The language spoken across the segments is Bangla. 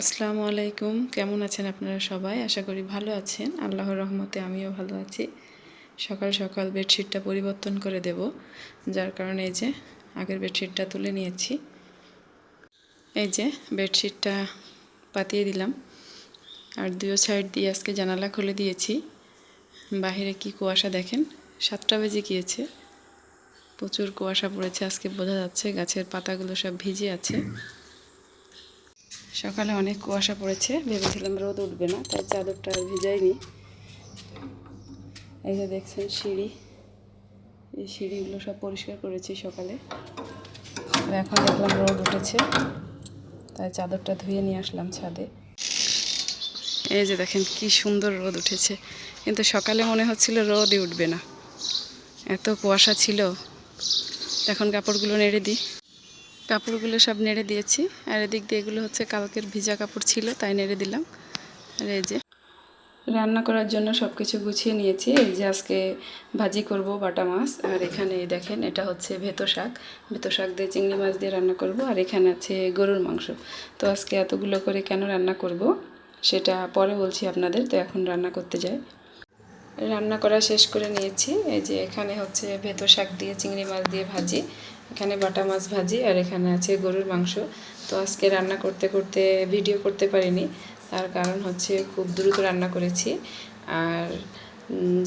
আসসালামু আলাইকুম। কেমন আছেন আপনারা সবাই? আশা করি ভালো আছেন। আল্লাহর রহমতে আমিও ভালো আছি। সকাল সকাল বেডশিটটা পরিবর্তন করে দেব, যার কারণে এই যে আগের বেডশিটটা তুলে নিয়েছি। এই যে বেডশিটটা পাতিয়ে দিলাম, আর দুই সাইড দিয়ে আজকে জানালা খুলে দিয়েছি। বাহিরে কি কুয়াশা দেখেন, 7টা বেজে গিয়েছে। প্রচুর কুয়াশা পড়েছে আজকে, বোঝা যাচ্ছে গাছের পাতাগুলো সব ভিজে আছে। সকালে অনেক কুয়াশা পড়েছে, ভেবেছিলাম রোদ উঠবে না, তাই চাদরটা আর ভিজাইনি। এই যে দেখছেন সিঁড়ি, এই সিঁড়িগুলো সব পরিষ্কার করেছি সকালে। এখন দেখলাম রোদ উঠেছে, তাই চাদরটা ধুয়ে নিয়ে আসলাম ছাদে। এই যে দেখেন কি সুন্দর রোদ উঠেছে, কিন্তু সকালে মনে হচ্ছিল রোদই উঠবে না, এত কুয়াশা ছিল। এখন কাপড়গুলো নেড়ে দিই। কাপড়গুলো সব নেড়ে দিয়েছি, আর এদিক দিয়ে এগুলো হচ্ছে কালকের ভিজা কাপড় ছিল, তাই নেড়ে দিলাম। আর এই যে রান্না করার জন্য সব কিছু গুছিয়ে নিয়েছি। এই যে আজকে ভাজি করব বাটা মাছ, আর এখানে দেখেন এটা হচ্ছে ভেতো শাক দিয়ে চিংড়ি মাছ দিয়ে রান্না করব, আর এখানে আছে গরুর মাংস। তো আজকে এতগুলো করে কেন রান্না করব সেটা পরে বলছি আপনাদের। তো এখন রান্না করতে যাই। রান্না করা শেষ করে নিয়েছি। এই যে এখানে হচ্ছে ভেতো শাক দিয়ে চিংড়ি মাছ দিয়ে ভাজি, এখানে বাটা মাছ ভাজি, আর এখানে আছে গরুর মাংস। তো আজকে রান্না করতে করতে ভিডিও করতে পারিনি, তার কারণ হচ্ছে খুব দ্রুত রান্না করেছি। আর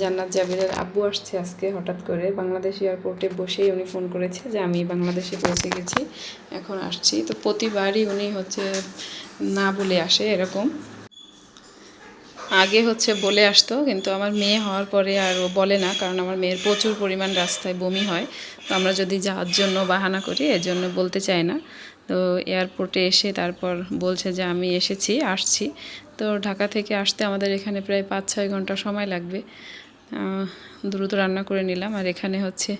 জান্নাত জাবিরের আব্বু আসছে আজকে হঠাৎ করে, বাংলাদেশ এয়ারপোর্টে বসেই উনি ফোন করেছে যে আমি বাংলাদেশে পৌঁছে গেছি, এখন আসছি। তো প্রতিবারই উনি হচ্ছে না বলে আসে এরকম। আগে হচ্ছে বলে আসতো, কিন্তু আমার মেয়ে হওয়ার পরে আর ও বলে না, কারণ আমার মেয়ের প্রচুর পরিমাণ রাস্তায় বমি হয়। তো আমরা যদি যাওয়ার জন্য বাহানা করি, এর জন্য বলতে চাই না। তো এয়ারপোর্টে এসে তারপর বলছে যে আমি আসছি। তো ঢাকা থেকে আসতে আমাদের এখানে প্রায় 5-6 ঘন্টা সময় লাগবে। দ্রুত রান্না করে নিলাম। আর এখানে হচ্ছে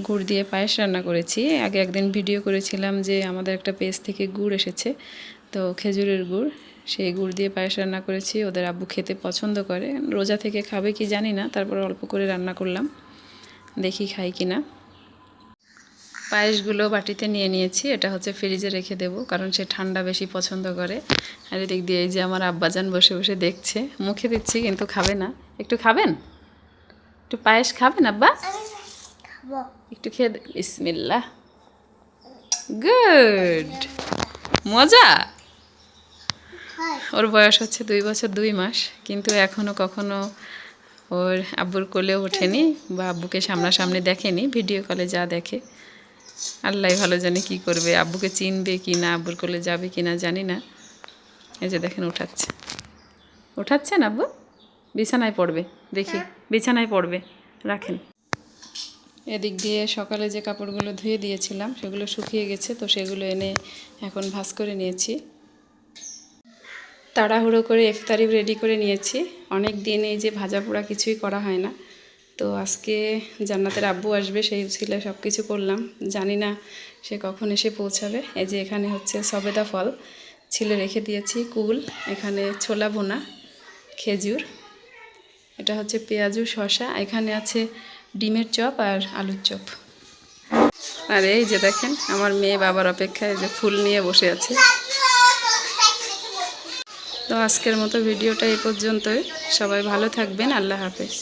গুড় দিয়ে পায়েস রান্না করেছি। আগে একদিন ভিডিও করেছিলাম যে আমাদের একটা পেজ থেকে গুড় এসেছে, তো খেজুরের গুড়, সেই গুড় দিয়ে পায়েস রান্না করেছি। ওদের আব্বু খেতে পছন্দ করে, রোজা থেকে খাবে কি জানি না, তারপর অল্প করে রান্না করলাম, দেখি খাই কি না। পায়েসগুলো বাটিতে নিয়ে নিয়েছি, এটা হচ্ছে ফ্রিজে রেখে দেব, কারণ সে ঠান্ডা বেশি পছন্দ করে। আর এদিক দিয়ে এই যে আমার আব্বাজান বসে বসে দেখছে, মুখে দিচ্ছি কিন্তু খাবে না। একটু খাবেন? একটু পায়েস খাবেন আব্বা? একটু খেয়ে বিসমিল্লাহ। গুড, মজা। ওর বয়স হচ্ছে 2 বছর 2 মাস, কিন্তু এখনও কখনো ওর আব্বুর কোলেও ওঠেনি বা আব্বুকে সামনাসামনি দেখেনি। ভিডিও কলে যা দেখে, আল্লাহ ভালো জানে কি করবে, আব্বুকে চিনবে কি না, আব্বুর কোলে যাবে কি না জানি না। এই যে দেখেন উঠাচ্ছেন আব্বু, বিছানায় পড়বে, দেখি বিছানায় পড়বে, রাখেন। এদিক দিয়ে সকালে যে কাপড়গুলো ধুয়ে দিয়েছিলাম সেগুলো শুকিয়ে গেছে, তো সেগুলো এনে এখন ভাঁজ করে নিয়েছি। তাড়াহুড়ো করে ইফতারি রেডি করে নিয়েছি। অনেক দিন এই যে ভাজা পোড়া কিছুই করা হয় না, তো আজকে জান্নাতের আব্বু আসবে, সেই ছিল সব কিছু করলাম। জানি না সে কখন এসে পৌঁছাবে। এই যে এখানে হচ্ছে সবেদা ফল ছিলে রেখে দিয়েছি, কুল, এখানে ছোলা ভুনা, খেজুর, এটা হচ্ছে পেঁয়াজু শসা, এখানে আছে ডিমের চপ আর আলুর চপ। আর এই যে দেখেন আমার মেয়ে বাবার অপেক্ষায় যে ফুল নিয়ে বসে আছে। তো আজকের মতো ভিডিওটা এই পর্যন্তই। সবাই ভালো থাকবেন। আল্লাহ হাফেজ।